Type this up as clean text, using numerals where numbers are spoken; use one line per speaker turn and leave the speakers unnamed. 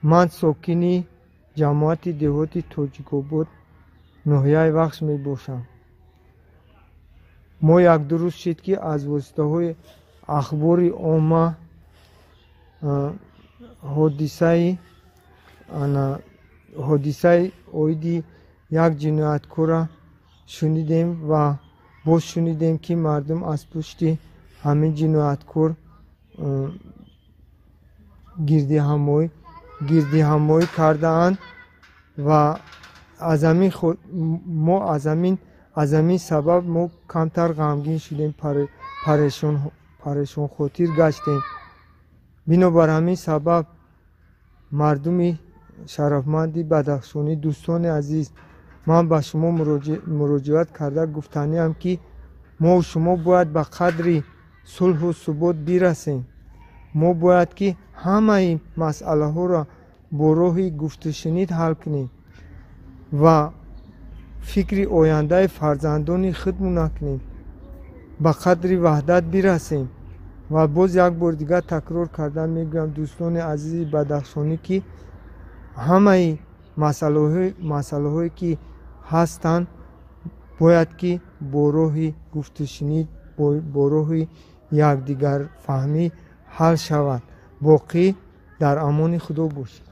ман сокини ҷамоати деҳоти Тоҷикобод ноҳияи Вахш мебошам. мо як-ду рӯз шид ки аз воситаҳои ахбори омма ҳодисаи оиди як ҷинояткора шунидем ва боз шунидем ки мардум аз пушти ҳамин ҷинояткор гирдиҳамоӣ кардаанд ва аз ҳамин сабаб мо камтар ғамгин шудем, парешонхотир гаштем. бинобар ҳамин сабаб мардуми шарафманди Бадахшонӣ, дӯстони азиз, ман ба шумо муроҷиат карда гуфтаниам ки мо шумо бояд ба қадри сулҳу субот бирасем. мо бояд ки ҳамаи масъалаҳоро бо роҳи гуфтушунид ҳал кунем ва фикри ояндаи фарзандони худмон накунем. ба қадри ваҳдат бирасем. ва боз як бор дигар такрор карда мегӯям дӯстони азизи Бадахшонӣ ки ҳамаи масъалаҳое ки ҳастанд бояд ки бо роҳи гуфтушунид, бо роҳи якдигарфаҳмӣ ҳал шавад. боқӣ дар амони худо бошед.